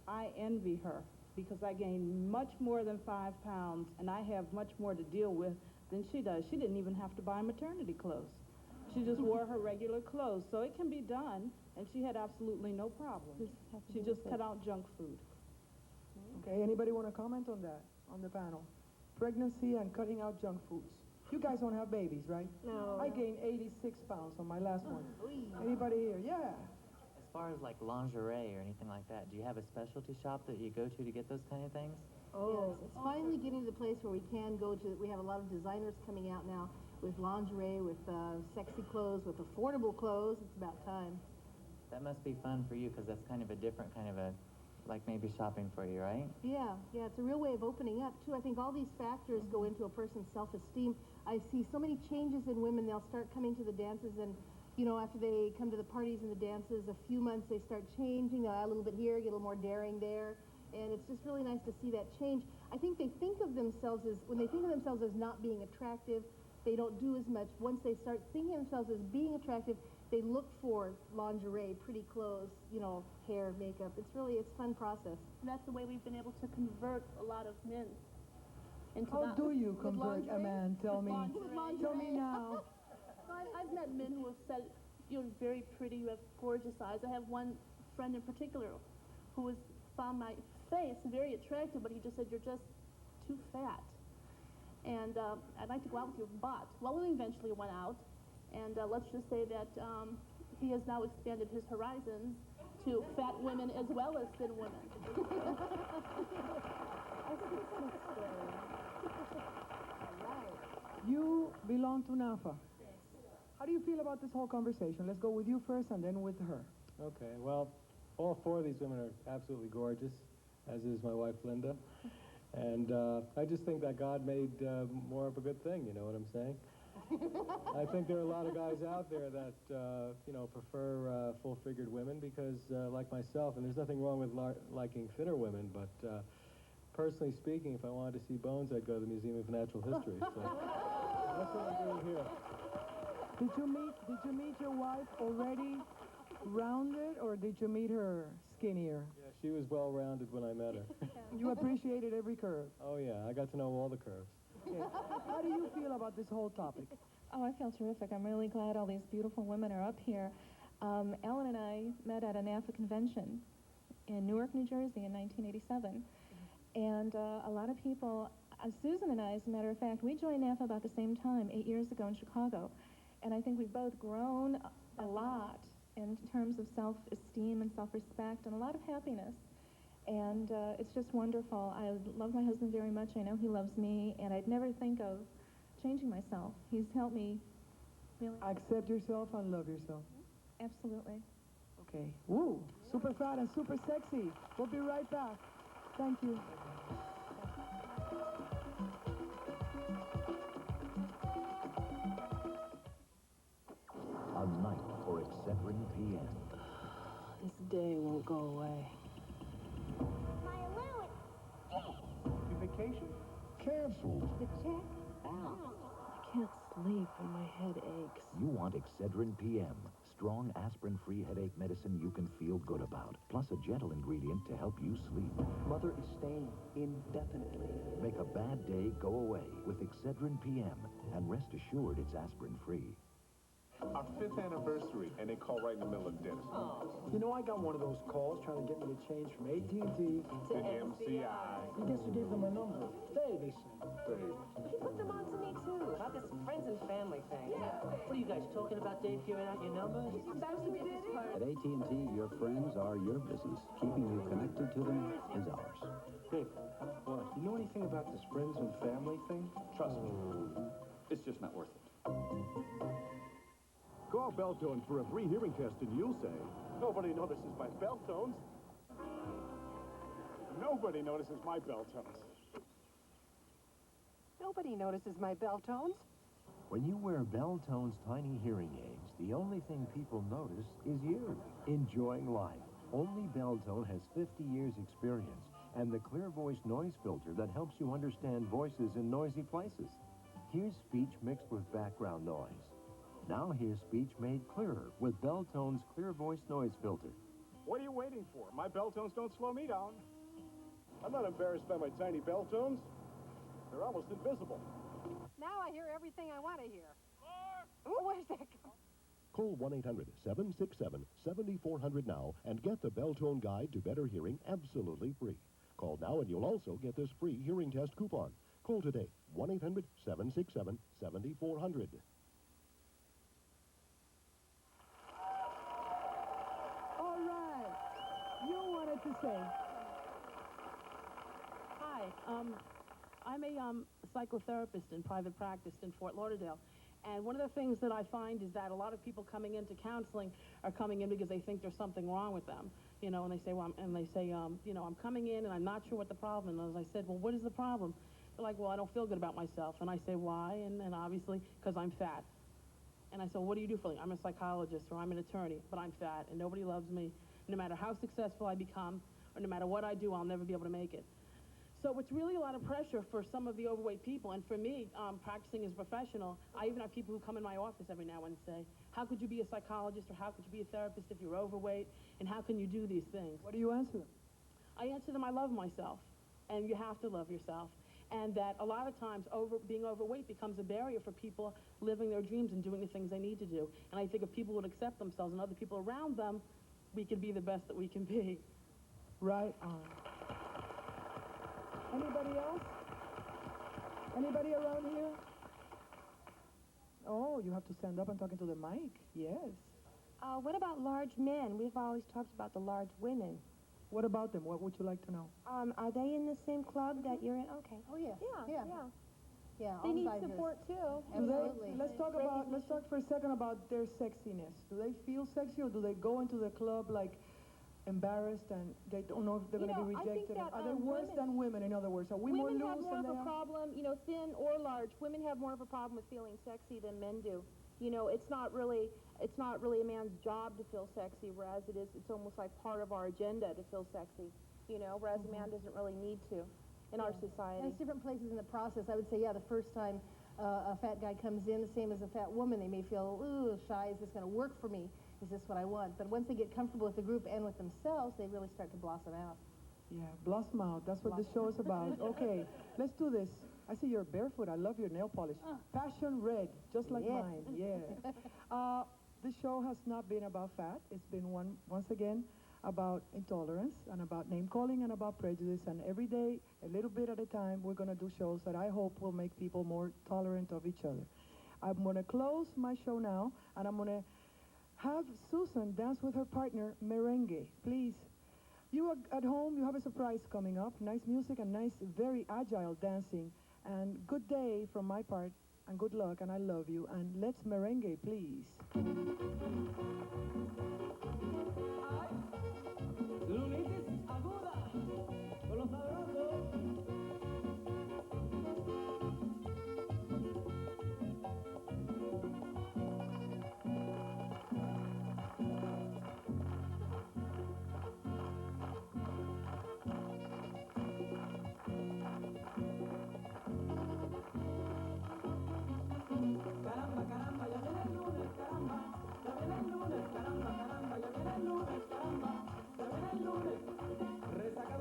I envy her because I gained much more than 5 pounds, and I have much more to deal with than she does. She didn't even have to buy maternity clothes. She just wore her regular clothes, so it can be done, and she had absolutely no problem. She just cut out junk food. Okay, anybody want to comment on that, on the panel? Pregnancy and cutting out junk foods. You guys don't have babies, right? No. I gained 86 pounds on my last one. Anybody here? Yeah. far as like lingerie or anything like that, do you have a specialty shop that you go to get those kind of things? Oh, yes, it's finally getting to the place where we can go to. We have a lot of designers coming out now with lingerie, with sexy clothes, with affordable clothes. It's about time. That must be fun for you because that's kind of a different kind of a, like maybe shopping for you, right? Yeah, it's a real way of opening up, too. I think all these factors go into a person's self-esteem. I see so many changes in women. They'll start coming to the dances and, you know, after they come to the parties and the dances, a few months they start changing. They'll add a little bit here, get a little more daring there. And it's just really nice to see that change. I think they think of themselves as, when they think of themselves as not being attractive, they don't do as much. Once they start thinking of themselves as being attractive, they look for lingerie, pretty clothes, you know, hair, makeup. It's a fun process. And that's the way we've been able to convert a lot of men into How that. do you convert a man? Tell me. Tell me now. I've met men who have said, you're very pretty, you have gorgeous eyes. I have one friend in particular who found my face very attractive, but he just said, you're just too fat. And I'd like to go out with you, but, well, we eventually went out, and let's just say that he has now expanded his horizons to fat women as well as thin women. You belong to NAFA. How do you feel about this whole conversation? Let's go with you first and then with her. Okay, well, all four of these women are absolutely gorgeous, as is my wife, Linda. And I just think that God made more of a good thing, you know what I'm saying? I think there are a lot of guys out there that, you know, prefer full-figured women because, like myself, and there's nothing wrong with liking thinner women, but personally speaking, if I wanted to see bones, I'd go to the Museum of Natural History. So that's what I'm doing here. Did you meet your wife already rounded, or did you meet her skinnier? Yeah, she was well-rounded when I met her. You appreciated every curve. Oh, yeah, I got to know all the curves. Okay. How do you feel about this whole topic? Oh, I feel terrific. I'm really glad all these beautiful women are up here. Ellen and I met at a NAFA convention in Newark, New Jersey in 1987. And a lot of people, Susan and I, as a matter of fact, we joined NAFA about the same time, 8 years ago in Chicago. And I think we've both grown a lot in terms of self-esteem and self-respect and a lot of happiness. And it's just wonderful. I love my husband very much. I know he loves me, and I'd never think of changing myself. He's helped me really. Accept yourself and love yourself. Absolutely. Okay. Woo! Super fat and super sexy. We'll be right back. Thank you. A night for Excedrin PM. This day won't go away. Your vacation? Canceled. The check bounced. I can't sleep and my head aches. You want Excedrin PM. Strong aspirin-free headache medicine you can feel good about. Plus a gentle ingredient to help you sleep. Mother is staying indefinitely. Make a bad day go away with Excedrin PM. And rest assured it's aspirin-free. Our 5th anniversary, and they call right in the middle of dinner. Oh. You know, I got one of those calls trying to get me to change from AT&T to MCI. And guess who gave them my number? They said. He put them on to me, too, about this friends and family thing. Yeah. What are you guys talking about, Dave, giving out your number? At AT&T, your friends are your business. Keeping you connected to them is ours. Hey, what? You know anything about this friends and family thing? Trust me, it's just not worth it. Call Belltones for a free hearing test and you'll say, Nobody notices my bell tones. Nobody notices my bell tones. Nobody notices my bell tones. When you wear Belltone's tiny hearing aids, the only thing people notice is you, enjoying life. Only Belltone has 50 years experience and the clear voice noise filter that helps you understand voices in noisy places. Here's speech mixed with background noise. Now here's speech made clearer with Belltone's clear voice noise filter. What are you waiting for? My bell tones don't slow me down. I'm not embarrassed by my tiny bell tones. They're almost invisible. Now I hear everything I want to hear. Ooh, where's that go? Call 1-800-767-7400 now and get the Belltone Guide to Better Hearing absolutely free. Call now and you'll also get this free hearing test coupon. Call today, 1-800-767-7400. All to say? Hi, I'm a psychotherapist in private practice in Fort Lauderdale. And one of the things that I find is that a lot of people coming into counseling are coming in because they think there's something wrong with them. You know, and they say, you know, I'm coming in and I'm not sure what the problem is. And as I said, well, what is the problem? They're like, well, I don't feel good about myself. And I say, why? And obviously, because I'm fat. And I said, well, what do you do for a living? I'm a psychologist or I'm an attorney, but I'm fat and nobody loves me. No matter how successful I become or no matter what I do, I'll never be able to make it. So it's really a lot of pressure for some of the overweight people. And for me, practicing as a professional, I even have people who come in my office every now and say, how could you be a psychologist or how could you be a therapist if you're overweight? And how can you do these things? What do you answer them? I answer them, I love myself. And you have to love yourself. And that a lot of times being overweight becomes a barrier for people living their dreams and doing the things they need to do. And I think if people would accept themselves and other people around them, we could be the best that we can be. Right on. Anybody else? Anybody around here? Oh, you have to stand up and talk into the mic. Yes. What about large men? We've always talked about the large women. What about them? What would you like to know? Are they in the same club that you're in? Okay. Oh, yes. Yeah. Yeah, They all need sizes. support too. Absolutely. Let's talk for a second about their sexiness. Do they feel sexy or do they go into the club like embarrassed and they don't know if they're going to be rejected? Are they worse than women, in other words? Are we more loose Women have more than of they a are? problem, you know, thin or large. Women have more of a problem with feeling sexy than men do. You know, it's not really a man's job to feel sexy, whereas it's almost like part of our agenda to feel sexy. You know, whereas a man doesn't really need to in our society. And it's different places in the process. I would say, yeah, the first time a fat guy comes in, the same as a fat woman, they may feel, ooh, shy, is this going to work for me? Is this what I want? But once they get comfortable with the group and with themselves, they really start to blossom out. Yeah, blossom out. That's what this show is about. Okay, let's do this. I see you're barefoot. I love your nail polish. Passion red, just like mine. Yeah. This show has not been about fat. It's been once again about intolerance and about name calling and about prejudice. And every day, a little bit at a time, we're going to do shows that I hope will make people more tolerant of each other. I'm going to close my show now, and I'm going to have Susan dance with her partner, Merengue. Please. You are at home, you have a surprise coming up. Nice music and nice, very agile dancing. And good day from my part, and good luck, and I love you. And let's merengue, please. Lulitis aguda, con los sabrosos. Caramba, caramba, ya viene el lunes, caramba. Ya viene el lunes, caramba, caramba, ya viene el lunes, caramba. Ya viene el lunes. Resaca